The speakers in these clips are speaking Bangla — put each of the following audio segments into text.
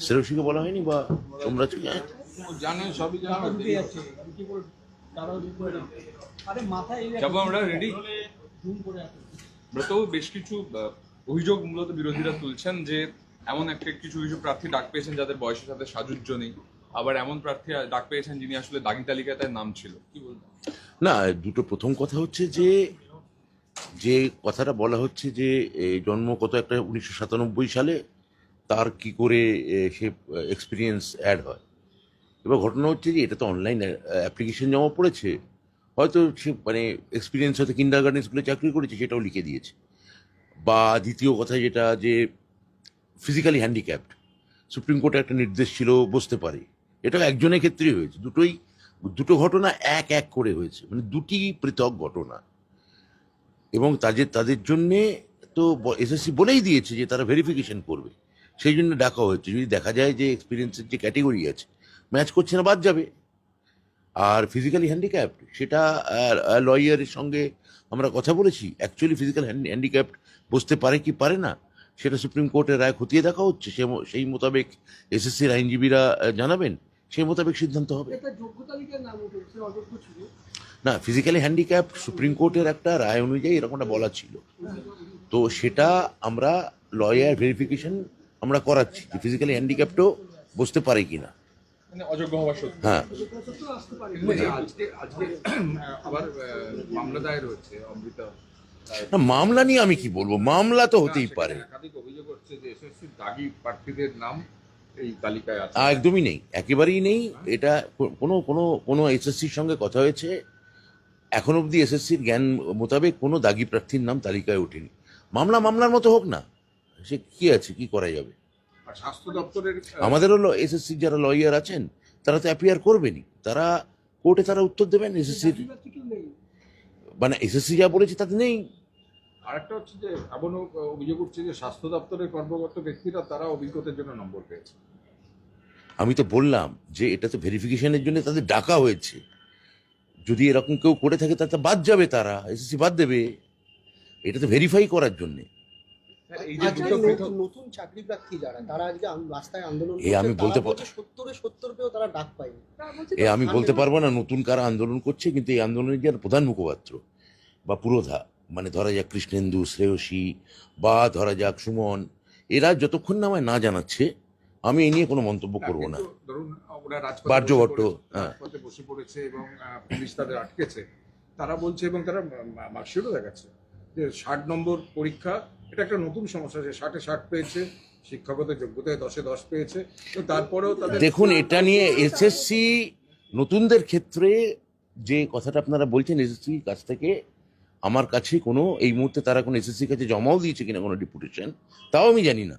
শ্রেয়সীকে বলা হয়নি বা তোমরা জানেন, সবই জানেন। যাবো আমরা রেডি। ব্রতবাবু, বেশ কিছু অভিযোগ মূলত বিরোধীরা তুলছেন যে এমন কিছু প্রার্থী ডাক পেয়েছেন যাদের বয়সের সাথে সাজুজ্য নেই, আবার এমন প্রার্থী ডাক পেয়েছেন যিনি আসলে দাগি তালিকায় তার নাম ছিল। কি বলবেন? না, দুটো প্রথম কথা হচ্ছে যে যে কথাটা বলা হচ্ছে যে জন্ম কত একটা 1997 সালে, তার কি করে সে এক্সপিরিয়েন্স অ্যাড হয়। এবার ঘটনা হচ্ছে যে এটা তো অনলাইন অ্যাপ্লিকেশন জমা পড়েছে, হয়তো সে মানে এক্সপিরিয়েন্স হয়তো কিন্ডারগার্টেন স্কুলে চাকরি করেছে সেটাও লিখে দিয়েছে। বা দ্বিতীয় কথা যেটা যে ফিজিক্যালি হ্যান্ডিক্যাপড, সুপ্রিম কোর্টে একটা নির্দেশ ছিল বসতে পারে, এটা একজনের ক্ষেত্রেই হয়েছে। দুটো ঘটনা এক এক করে হয়েছে, মানে দুটি পৃথক ঘটনা। এবং তাদের জন্যে তো এসএসসি বলেই দিয়েছে যে তারা ভেরিফিকেশন করবে, সেই জন্য ডাকা হয়েছে। যদি দেখা যায় যে এক্সপিরিয়েন্সের যে ক্যাটেগরি আছে ম্যাচ করছে না, বাদ যাবে। আর ফিজিক্যালি হ্যান্ডিক্যাপড, সেটা লয়ারের সঙ্গে আমরা কথা বলেছি, অ্যাকচুয়ালি ফিজিক্যাল হ্যান্ডিক্যাপড বসতে পারে কি পারে না সেটা সুপ্রিম কোর্টের রায় খতিয়ে দেখা হচ্ছে। সেই মোতাবেক এসএসসির আইনজীবীরা জানাবেন, সেই মোতাবেক সিদ্ধান্ত হবে। না, ফিজিক্যালি হ্যান্ডিক্যাপ সুপ্রিম কোর্টের একটা রায় অনুযায়ী এরকমটা বলা ছিল, তো সেটা আমরা লয়ার ভেরিফিকেশন আমরা করাচ্ছি যে ফিজিক্যালি হ্যান্ডিক্যাপটাও বসতে পারে কিনা। মানে অযোগ্য হওয়া সত্ত্বেও। হ্যাঁ, আজকে আবার মামলা দায়ের হচ্ছে অমৃতা। না, মামলা নিয়ে আমি কি বলবো, মামলা তো হতেই পারে। একাধিক অভিযোগ হচ্ছে যে এসএসসি দাগি প্রার্থীদের নাম এই তালিকায় আছে। একদমই নেই, একেবারেই নেই। এটা কোনো এসএসসির সঙ্গে কথা হয়েছে, এখন অবধি এসএসসির জ্ঞান মোতাবেক কোনো দাগি প্রার্থীর নাম তালিকায় ওঠেনি। মামলার মতো হোক না, সে কি আছে, কি করা যাবে। আর স্বাস্থ্য দপ্তরের আমাদেরও এসএসসির যারা লয়ার আছেন তারা তো অ্যাপিয়ার করবেনই, তারা কোর্টে তারা উত্তর দেবেন। এসএসসির মানে এসএসসি যা বলেছে তাতে নেই। আরেকটা হচ্ছে যে এমন অভিযোগ উঠছে যে স্বাস্থ্য দপ্তরের কর্মরত ব্যক্তিরা তারা অভিজ্ঞতার জন্য নম্বর পেয়েছে। আমি তো বললাম যে এটা তো ভেরিফিকেশনের জন্য তাদের ডাকা হয়েছে, যদি এরকম কেউ করে থাকে তাতে বাদ যাবে, তারা এসএসসি বাদ দেবে, এটা তো ভেরিফাই করার জন্যে। নতুন চাকরি প্রার্থী যারা, তারা আজকে রাস্তায় আন্দোলন আমি বলতে পারবো, 70 পেও তারা ডাক পায়নি। আমি বলতে পারবো না নতুন কারা আন্দোলন করছে, কিন্তু এই আন্দোলনের যারা প্রধান মুখপাত্র বা পুরোধা, মানে ধরা যাক কৃষ্ণেন্দু, শ্রেয়সী বা ধরা যাক সুমন, এরা যতক্ষণ না আমায় না জানাচ্ছে আমি এই নিয়ে কোনো মন্তব্য করবো না। ধরুন ওরা বার্যভট্ট রাজপথে বসে পড়েছে এবং পুলিশ তাদের আটকেছে, তারা বলছে এবং তারা মার্কশিটও দেখাচ্ছে যে 60 নম্বর পরীক্ষা, এটা একটা নতুন সমস্যা। 60-60 পেয়েছে, শিক্ষাগত যোগ্যতায় 10-10 পেয়েছে, তো তারপরেও তাদের। দেখুন, এটা নিয়ে এসএসসি নতুনদের ক্ষেত্রে যে কথাটা আপনারা বলছেন, এসএসসির কাছ থেকে আমার কাছে কোনো এই মুহূর্তে তারা কোনো এসএসসির কাছে জমাও দিয়েছে কিনা কোনো ডেপুটেশন, তাও আমি জানি না।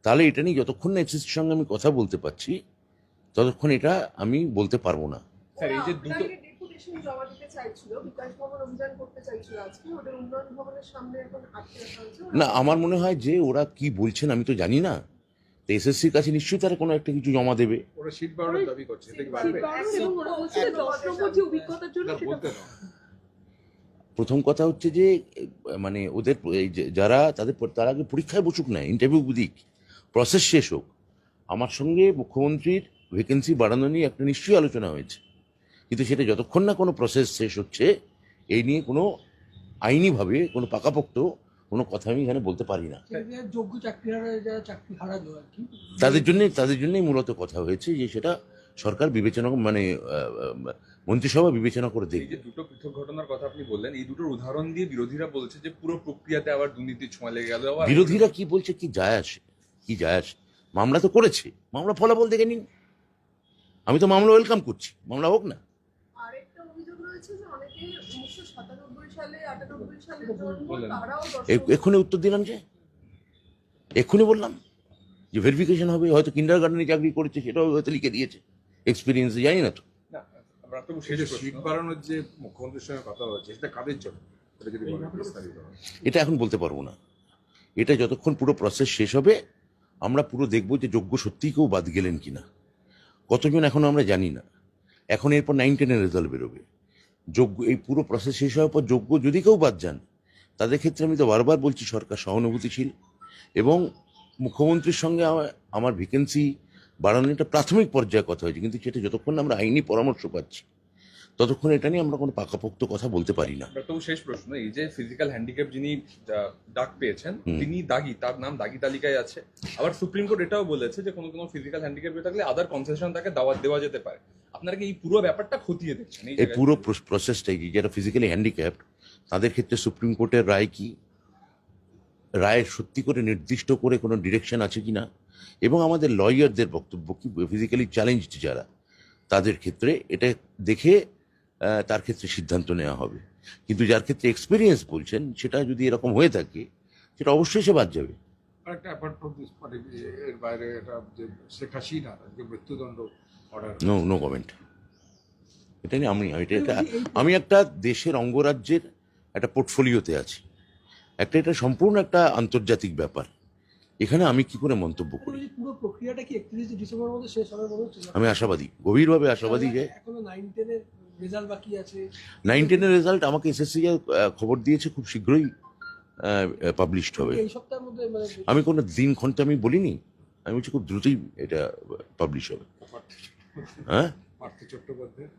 তাহলে এটা নিয়ে যতক্ষণ না এসএসসির সঙ্গে আমি কথা বলতে পারছি ততক্ষণ এটা আমি বলতে পারবো না। স্যার, এই যে দুটো জমা দিতে চাইছিল, বিকাশ ভবন অভিযান করতে চাইছিল, আজকে ওদের উন্নয়ন ভবনের সামনে এখন আটকে রাখা হয়েছে। না, আমার মনে হয় যে ওরা কি বলছেন আমি তো জানি না, তো এসএসসির কাছে নিশ্চয়ই তারা কোনো একটা কিছু জমা দেবে। ওরা সিট বাড়ানোর দাবি করছে, এটা কি বাড়বে? এবং ওরা বলছে যে 10 নম্বর যে অভিজ্ঞতার জন্য না, সেটা বলতে দাও। প্রথম কথা হচ্ছে যে মানে ওদের যারা তার আগে পরীক্ষায় বসুক না, ইন্টারভিউ দিক, প্রসেস শেষ হোক। আমার সঙ্গে মুখ্যমন্ত্রীর ভ্যাকেন্সি বাড়ানো নিয়ে একটা নিশ্চয়ই আলোচনা হয়েছে, কিন্তু সেটা যতক্ষণ না কোনো প্রসেস শেষ হচ্ছে এই নিয়ে কোনো আইনিভাবে কোনো পাকাপোক্ত কোনো কথা আমি এখানে বলতে পারি না। যোগ্য যারা চাকরি হারালো আর কি, তাদের জন্যই মূলত কথা হয়েছে যে সেটা সরকার বিবেচনা, মানে মন্ত্রিসভা বিবেচনা করে এই দেখবে। যে দুটো পৃথক ঘটনার কথা আপনি বললেন, এই দুটোর উদাহরণ দিয়ে বিরোধীরা বলছে যে পুরো প্রক্রিয়াতে আবার দুর্নীতির ছোঁয়া লেগে গেল। বিরোধীরা কি বলছে কি যায় আসে, মামলা তো করেছে, মামলা ফলাফল দেখে নিন। আমি তো মামলা ওয়েলকাম করছি, মামলা হোক না। আরেকটা অভিযোগ রয়েছে যে অনেকে 1997 সালে 98 সালের জন্ম, বললেন। তারাও এক্ষুনি উত্তর দিলাম, যে এক্ষুনি বললাম যে ভেরিফিকেশন হবে, হয়তো কিন্ডারগার্টেনে চাকরি করেছে সেটাও হয়তো লিখে দিয়েছে, এক্সপিরিয়েন্স জানি না তো। সেই যে সিট বাড়ানোর যে মুখ্যমন্ত্রীর সঙ্গে কথা হচ্ছে, সেটা কাদের জন্য, এটা যদি বলেন বিস্তারিত হয়। এটা এখন বলতে পারবো না, এটা যতক্ষণ পুরো প্রসেস শেষ হবে আমরা পুরো দেখবো যে যোগ্য সত্যিই কেউ বাদ গেলেন কিনা, কতজন এখনো আমরা জানি না। এখন এরপর 9-10-এর রেজাল্ট বেরোবে, যোগ্য এই পুরো প্রসেস শেষ হওয়ার পর যোগ্য যদি কেউ বাদ যান, তাদের ক্ষেত্রে আমি তো বারবার বলছি সরকার সহানুভূতিশীল এবং মুখ্যমন্ত্রীর সঙ্গে আমার ভ্যাকেন্সি বাড়ানোর একটা প্রাথমিক পর্যায়ে কথা হয়েছে, কিন্তু সেটা যতক্ষণ না আমরা আইনি পরামর্শ পাচ্ছি ততক্ষণ এটা নিয়ে আমরা কোনো পাকাপোক্ত কথা বলতে পারি না। তবু শেষ প্রশ্ন, এই যে ফিজিক্যাল হ্যান্ডিক্যাপ যিনি ডাক পেয়েছেন তিনি দাগি, তার নাম দাগি তালিকায় আছে। আবার সুপ্রিম কোর্ট এটাও বলেছে যে কোনো ফিজিক্যাল হ্যান্ডিক্যাপ থাকলে আদার কনসেশন তাকে দাওয়াত দেওয়া যেতে পারে। আপনারা কি এই পুরো ব্যাপারটা খতিয়ে দেখছেন? এই পুরো প্রসেসটাই যারা ফিজিক্যালি হ্যান্ডিক্যাপড তাদের ক্ষেত্রে সুপ্রিম কোর্টের রায় কি, রায়ের সত্যি করে নির্দিষ্ট করে কোনো ডিরেকশন আছে কি না, এবং আমাদের লয়ারদের বক্তব্য কি, ফিজিক্যালি চ্যালেঞ্জড যারা তাদের ক্ষেত্রে এটা দেখে তার ক্ষেত্রে সিদ্ধান্ত নেওয়া হবে। কিন্তু যার ক্ষেত্রে এক্সপিরিয়েন্স বলছেন সেটা যদি এরকম হয়ে থাকে সেটা অবশ্যই সে বাদ যাবে। আরেকটা অ্যাপার্ট ফ্রম দিস মানে এর বাইরে এটা যে শেখ হাসিনা আজকে মৃত্যুদণ্ড অর্ডার, নো কমেন্ট। এটা নিয়ে আমি একটা দেশের অঙ্গরাজ্যের একটা পোর্টফোলিওতে আছি, এটা সম্পূর্ণ একটা আন্তর্জাতিক ব্যাপার, এখানে আমি কি করে মন্তব্য করি? পুরো প্রক্রিয়াটা কি 31 ডিসেম্বর মধ্যে শেষ হবে মনে হচ্ছে? আমি আশাবাদী, গভীরভাবে আশাবাদী যে এখনো 9-10 এর রেজাল্ট বাকি আছে। 9-10 রেজাল্ট আমাকে এসএসসি খবর দিয়েছে খুব শীঘ্রই পাবলিশড হবে। এই সপ্তাহের মধ্যে মানে আমি কোনো দিন ক্ষণটা আমি বলিনি, আমি বলছি খুব দ্রুতই এটা পাবলিশ হবে। হ্যাঁ, পার্থ চট্টোপাধ্যায়